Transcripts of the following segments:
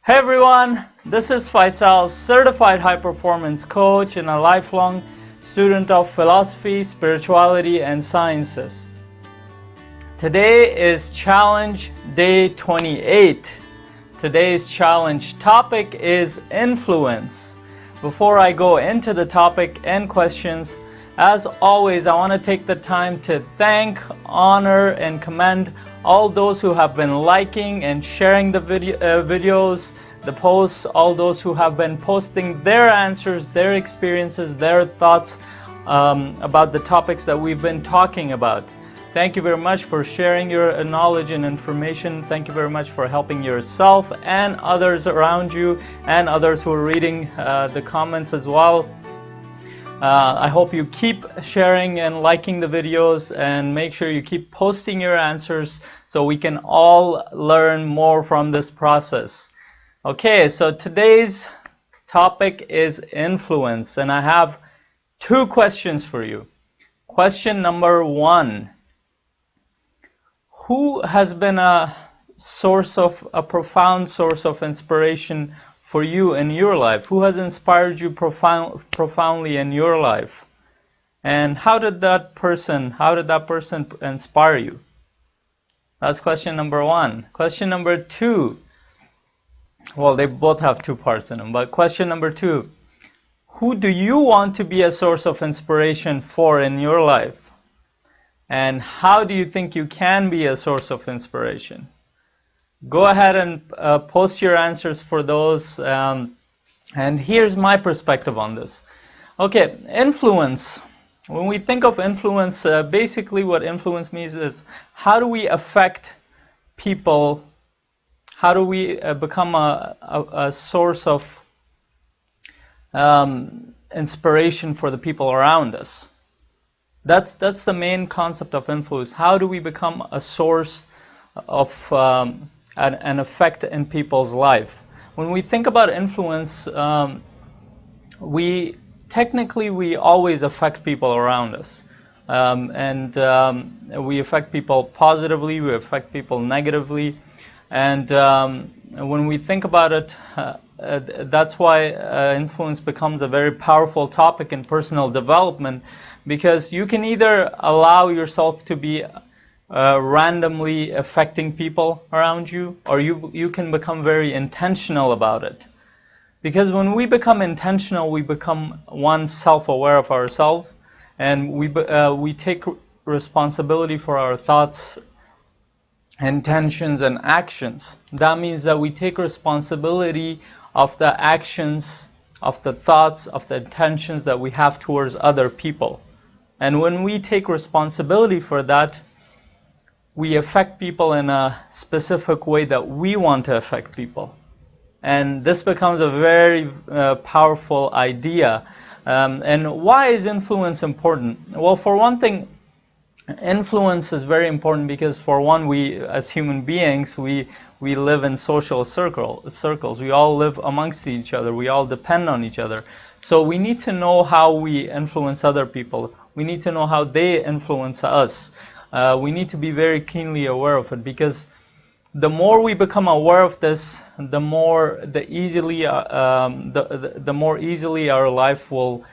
Hey everyone, this is Faisal, certified high performance coach and a lifelong student of philosophy, spirituality, and sciences. Today is challenge day 28. Today's challenge topic is influence. Before I go into the topic and questions, as always, I want to take the time to thank, honor, and commend all those who have been liking and sharing the videos, the posts, all those who have been posting their answers, their experiences, their thoughts about the topics that we've been talking about. Thank you very much for sharing your knowledge and information. Thank you very much for helping yourself and others around you and others who are reading the comments as well. I hope you keep sharing and liking the videos, and make sure you keep posting your answers so we can all learn more from this process. Okay, so today's topic is influence, and I have two questions for you. Question number one: who has been a profound source of inspiration for you in your life? Who has inspired you profoundly in your life? And how did that person inspire you? That's question number one. Question number two, well, they both have two parts in them, but question number two: who do you want to be a source of inspiration for in your life? And how do you think you can be a source of inspiration? Go ahead and post your answers for those. And here's my perspective on this. Okay, influence. When we think of influence, basically what influence means is how do we affect people? How do we become a source of inspiration for the people around us? That's the main concept of influence. How do we become a source of an effect in people's life? When we think about influence, we always affect people around us, and we affect people positively, we affect people negatively, and when we think about it, that's why influence becomes a very powerful topic in personal development, because you can either allow yourself to be randomly affecting people around you, or you can become very intentional about it. Because when we become intentional, we become self-aware of ourselves, and we take responsibility for our thoughts, intentions, and actions. That means that we take responsibility of the actions, of the thoughts, of the intentions that we have towards other people. And when we take responsibility for that, we affect people in a specific way that we want to affect people. And this becomes a very powerful idea. And why is influence important? Well, for one thing, influence is very important because, for one, we as human beings, we live in social circles. We all live amongst each other. We all depend on each other. So we need to know how we influence other people. We need to know how they influence us. We need to be very keenly aware of it, because the more we become aware of this, the more easily our life will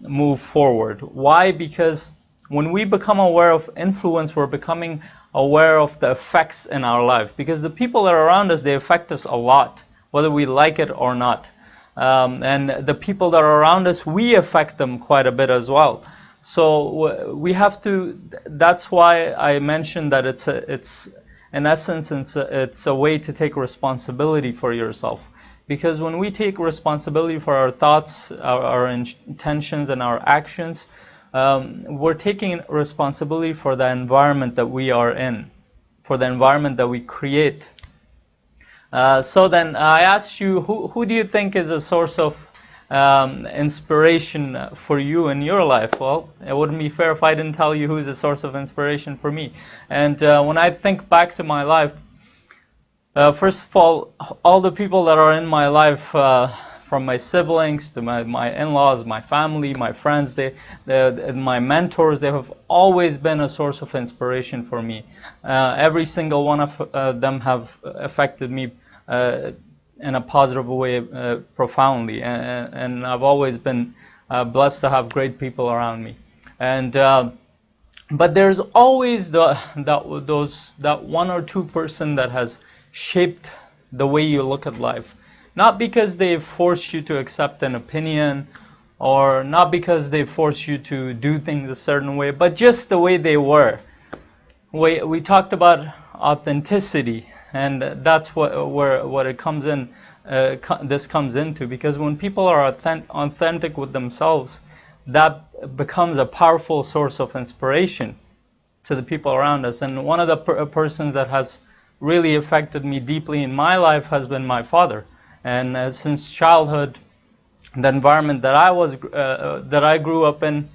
move forward. Why? Because when we become aware of influence, we're becoming aware of the effects in our life. Because the people that are around us, they affect us a lot, whether we like it or not. And the people that are around us, we affect them quite a bit as well. So we have to. That's why I mentioned that it's in essence it's a way to take responsibility for yourself. Because when we take responsibility for our thoughts, our intentions, and our actions, we're taking responsibility for the environment that we are in, for the environment that we create. So then I asked you, who do you think is a source of inspiration for you in your life? Well, it wouldn't be fair if I didn't tell you who's a source of inspiration for me. And when I think back to my life, first of all the people that are in my life, from my siblings to my in-laws, my family, my friends, my mentors, they have always been a source of inspiration for me. Every single one of them have affected me in a positive way profoundly, and I've always been blessed to have great people around me. And but there's always that one or two person that has shaped the way you look at life. Not because they forced you to accept an opinion, or not because they forced you to do things a certain way, but just the way they were. We talked about authenticity, and that's what it comes in. This comes into, because when people are authentic with themselves, that becomes a powerful source of inspiration to the people around us. And one of the persons that has really affected me deeply in my life has been my father. And since childhood, the environment that I grew up in,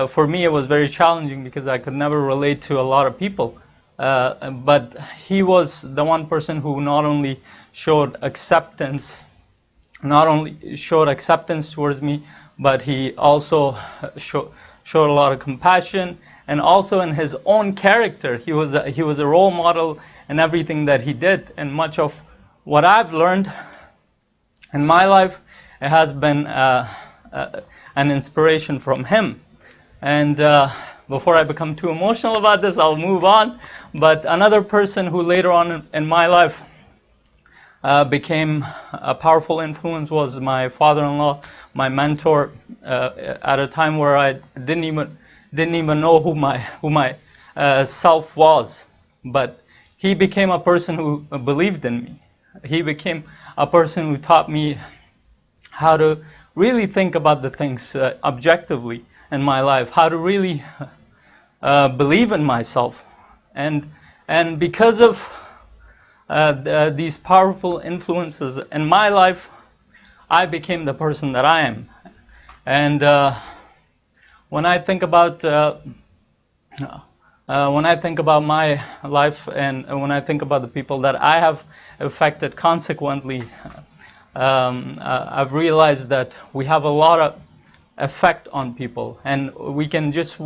for me it was very challenging because I could never relate to a lot of people. But he was the one person who not only showed acceptance towards me, but he also showed a lot of compassion, and also in his own character, he was a role model in everything that he did. And much of what I've learned in my life, it has been an inspiration from him. And before I become too emotional about this, I'll move on. But another person who later on in my life became a powerful influence was my father-in-law, my mentor, at a time where I didn't even know who my self was. But he became a person who believed in me. He became a person who taught me how to really think about the things objectively in my life, how to really believe in myself. And because of these powerful influences in my life, I became the person that I am. And when I think about my life, and when I think about the people that I have affected consequently, I've realized that we have a lot of effect on people, and we can just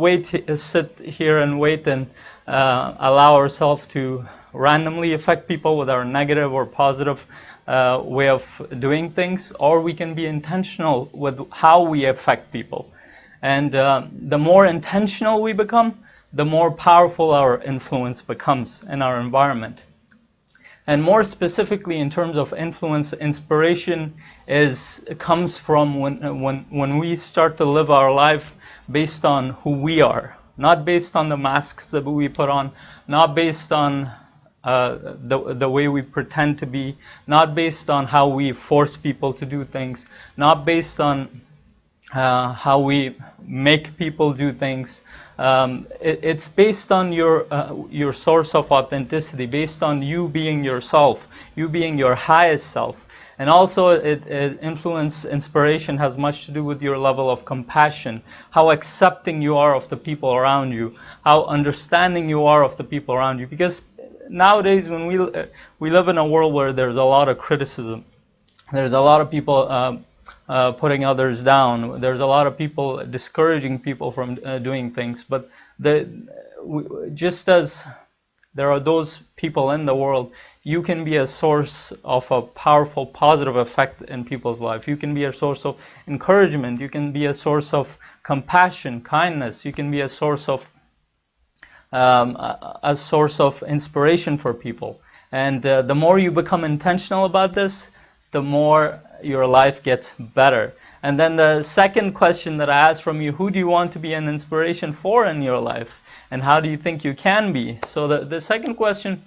sit here and wait and allow ourselves to randomly affect people with our negative or positive way of doing things, or we can be intentional with how we affect people. And the more intentional we become, the more powerful our influence becomes in our environment. And more specifically, in terms of influence, inspiration comes from when we start to live our life based on who we are, not based on the masks that we put on, not based on the way we pretend to be, not based on how we force people to do things, not based on how we make people do things. It's based on your source of authenticity, based on you being yourself, you being your highest self. And also, inspiration has much to do with your level of compassion, how accepting you are of the people around you, how understanding you are of the people around you. Because nowadays, when we live in a world where there's a lot of criticism, there's a lot of people putting others down. There's a lot of people discouraging people from doing things. But just as there are those people in the world, you can be a source of a powerful, positive effect in people's life. You can be a source of encouragement. You can be a source of compassion, kindness. You can be a source of inspiration for people. And the more you become intentional about this, the more your life gets better. And then the second question that I asked from you, who do you want to be an inspiration for in your life? And how do you think you can be? So the second question,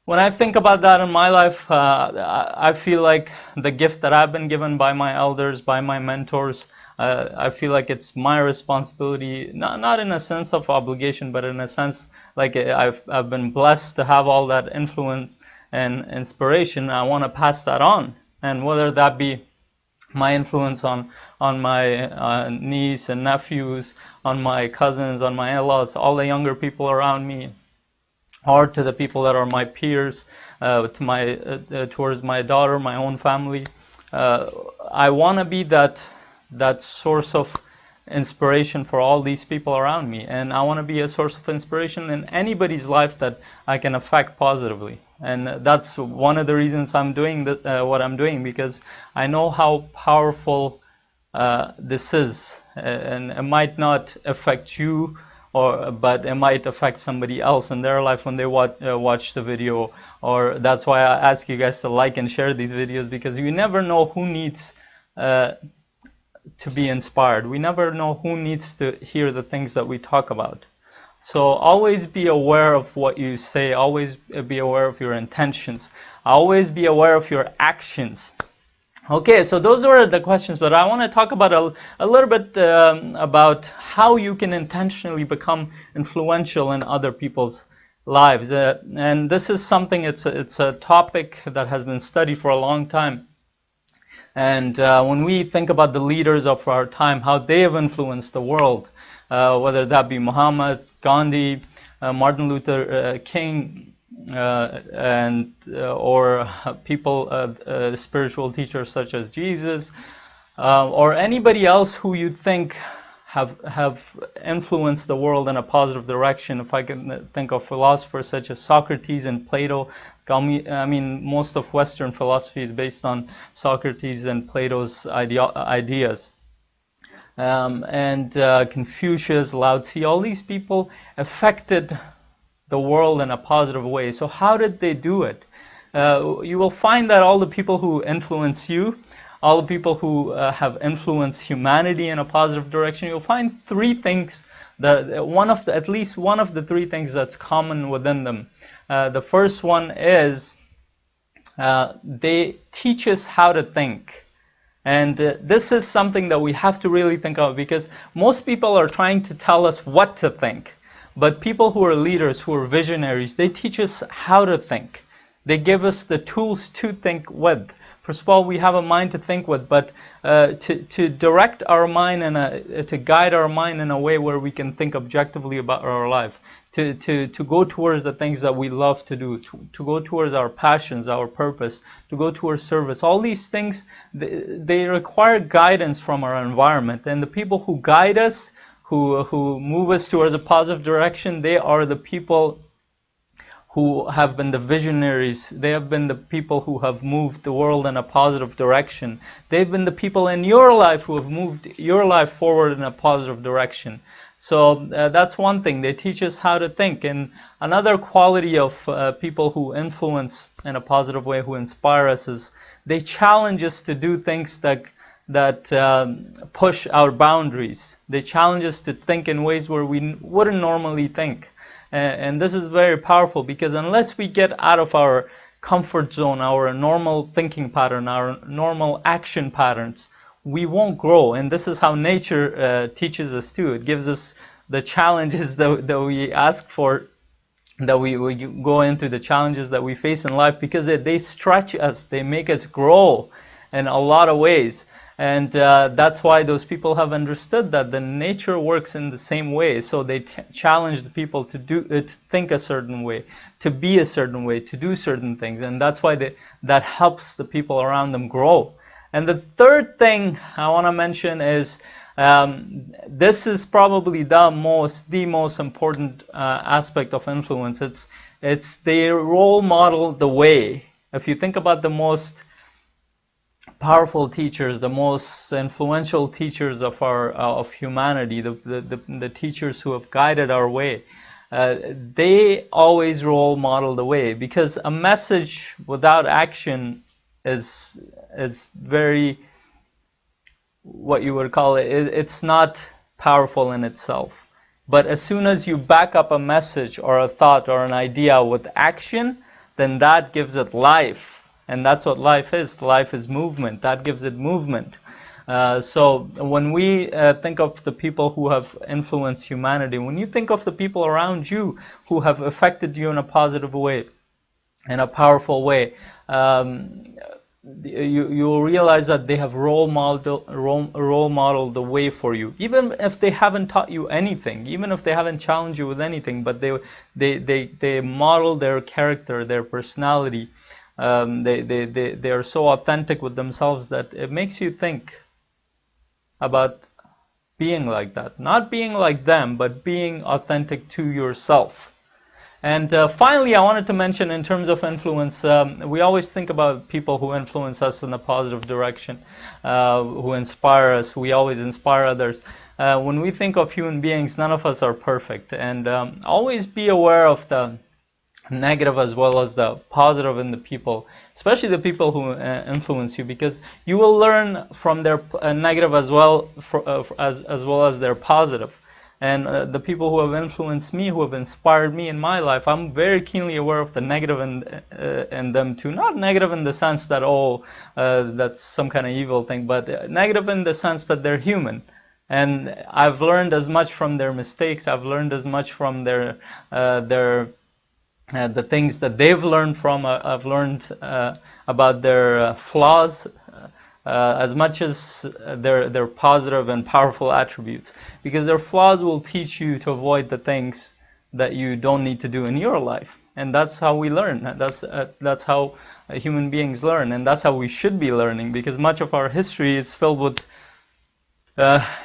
when I think about that in my life, I feel like the gift that I've been given by my elders, by my mentors, I feel like it's my responsibility, not in a sense of obligation, but in a sense like I've been blessed to have all that influence and inspiration. I want to pass that on. And whether that be my influence on my niece and nephews, on my cousins, on my in-laws, all the younger people around me, or to the people that are my peers, towards my daughter, my own family, I want to be that source of inspiration for all these people around me. And I want to be a source of inspiration in anybody's life that I can affect positively. And that's one of the reasons I'm doing what I'm doing, because I know how powerful this is, and it might not affect you, but it might affect somebody else in their life when they watch the video. Or that's why I ask you guys to like and share these videos, because you never know who needs to be inspired. We never know who needs to hear the things that we talk about. So always be aware of what you say. Always be aware of your intentions. Always be aware of your actions. Okay, so those were the questions, but I want to talk about a little bit about how you can intentionally become influential in other people's lives. And this is something, it's a topic that has been studied for a long time. And when we think about the leaders of our time, how they have influenced the world, whether that be Muhammad, Gandhi, Martin Luther King, or people, spiritual teachers such as Jesus, or anybody else who you think have influenced the world in a positive direction. If I can think of philosophers such as Socrates and Plato, I mean, most of Western philosophy is based on Socrates and Plato's ideas. Confucius, Lao Tzu, all these people affected the world in a positive way. So how did they do it? You will find that all the people who influence you, all the people who have influenced humanity in a positive direction, you'll find three things that at least one of the three things that's common within them. The first one is they teach us how to think. And this is something that we have to really think of, because most people are trying to tell us what to think. But people who are leaders, who are visionaries, they teach us how to think. They give us the tools to think with. First of all, we have a mind to think with, but to direct our mind and to guide our mind in a way where we can think objectively about our life, to go towards the things that we love to do, to go towards our passions, our purpose, to go towards service. All these things, they require guidance from our environment. And the people who guide us, who move us towards a positive direction, they are the people who have been the visionaries. They have been the people who have moved the world in a positive direction. They've been the people in your life who have moved your life forward in a positive direction. So that's one thing. They teach us how to think. And another quality of people who influence in a positive way, who inspire us, is they challenge us to do things that push our boundaries. They challenge us to think in ways where we wouldn't normally think. And this is very powerful, because unless we get out of our comfort zone, our normal thinking pattern, our normal action patterns, we won't grow. And this is how nature teaches us too. It gives us the challenges that we ask for, that we go into, the challenges that we face in life, because they stretch us, they make us grow in a lot of ways. And that's why those people have understood that the nature works in the same way. So they challenge the people to think a certain way, to be a certain way, to do certain things. And that's why that helps the people around them grow. And the third thing I want to mention is, this is probably the most important aspect of influence. It's they role model the way. If you think about the most powerful teachers, the most influential teachers of humanity, the teachers who have guided our way, they always role model the way, because a message without action is very, what you would call it's not powerful in itself. But as soon as you back up a message or a thought or an idea with action, then that gives it life. And that's what life is. Life is movement. That gives it movement. So when we think of the people who have influenced humanity, when you think of the people around you who have affected you in a positive way, in a powerful way, you will realize that they have role modeled the way for you, even if they haven't taught you anything, even if they haven't challenged you with anything, but they model their character, their personality. They are so authentic with themselves that it makes you think about being like that. Not being like them, but being authentic to yourself. And finally, I wanted to mention in terms of influence, we always think about people who influence us in a positive direction, who inspire us. We always inspire others. When we think of human beings, none of us are perfect. And always be aware of the negative as well as the positive in the people, especially the people who influence you, because you will learn from their negative as well as well as their positive. And the people who have influenced me, who have inspired me in my life, I'm very keenly aware of the negative in them too. Not negative in the sense that, oh, that's some kind of evil thing, but negative in the sense that they're human. And I've learned as much from their mistakes. I've learned as much from the things that they've learned from. I've learned about their flaws. As much as their positive and powerful attributes, because their flaws will teach you to avoid the things that you don't need to do in your life. And that's how we learn. That's how human beings learn, and that's how we should be learning, because much of our history is filled with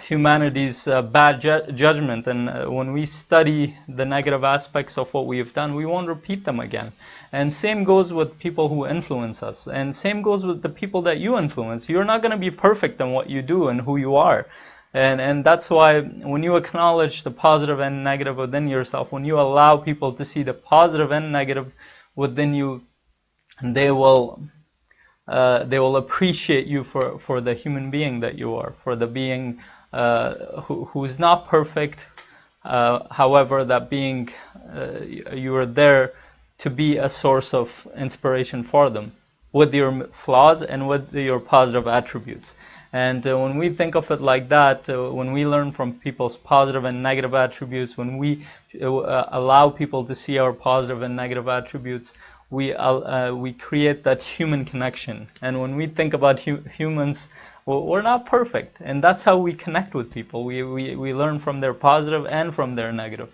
humanity's bad judgment, and when we study the negative aspects of what we have done, we won't repeat them again. And same goes with people who influence us, and same goes with the people that you influence. You're not going to be perfect in what you do and who you are, and that's why when you acknowledge the positive and negative within yourself, when you allow people to see the positive and negative within you, they will appreciate you for the human being that you are, for the being who is not perfect. However, that being, you are there to be a source of inspiration for them, with your flaws and with your positive attributes. And when we think of it like that, when we learn from people's positive and negative attributes, when we allow people to see our positive and negative attributes, we create that human connection. And when we think about humans, we're not perfect, and that's how we connect with people. We learn from their positive and from their negative.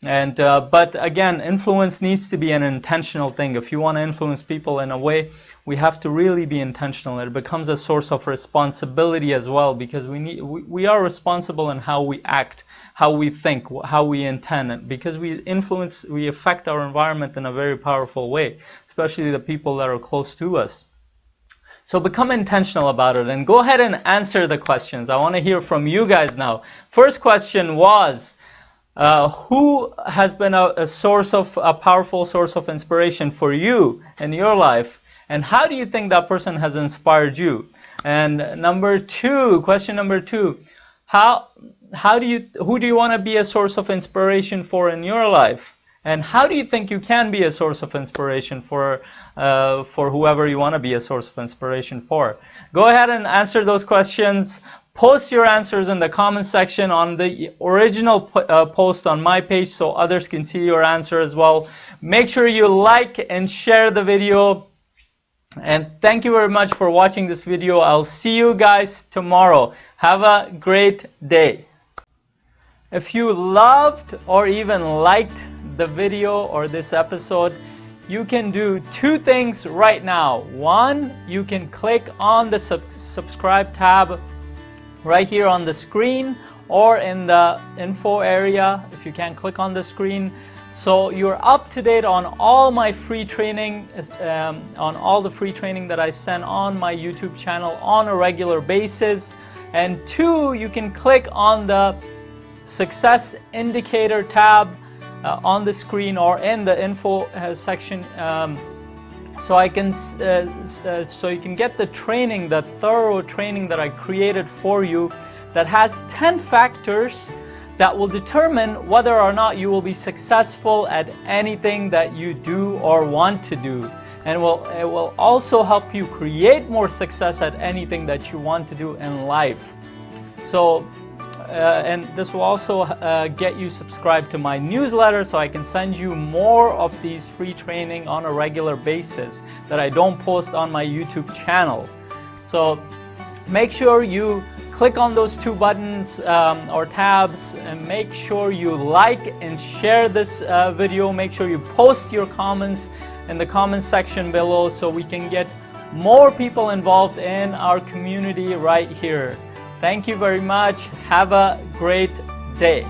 And but again, influence needs to be an intentional thing. If you want to influence people in a way, we have to really be intentional. It becomes a source of responsibility as well, because we are responsible in how we act, how we think, how we intend, because we affect our environment in a very powerful way, especially the people that are close to us. So become intentional about it, and go ahead and answer the questions. I want to hear from you guys now. First question was, who has been a powerful source of inspiration for you in your life, and how do you think that person has inspired you? And question number two, who do you want to be a source of inspiration for in your life, and how do you think you can be a source of inspiration for whoever you want to be a source of inspiration for? Go ahead and answer those questions. Post your answers in the comment section on the original post on my page so others can see your answer as well. Make sure you like and share the video. And thank you very much for watching this video. I'll see you guys tomorrow. Have a great day. If you loved or even liked the video or this episode, you can do two things right now. One, you can click on the subscribe tab right here on the screen, or in the info area if you can click on the screen, so you're up to date on all my free training, on all the free training that I send on my YouTube channel on a regular basis. And two, you can click on the success indicator tab on the screen or in the info section, so you can get the training, the thorough training that I created for you, that has 10 factors that will determine whether or not you will be successful at anything that you do or want to do. And it will also help you create more success at anything that you want to do in life. So and this will also get you subscribed to my newsletter, so I can send you more of these free training on a regular basis that I don't post on my YouTube channel. So make sure you click on those two buttons or tabs, and make sure you like and share this video. Make sure you post your comments in the comment section below so we can get more people involved in our community right here. Thank you very much. Have a great day.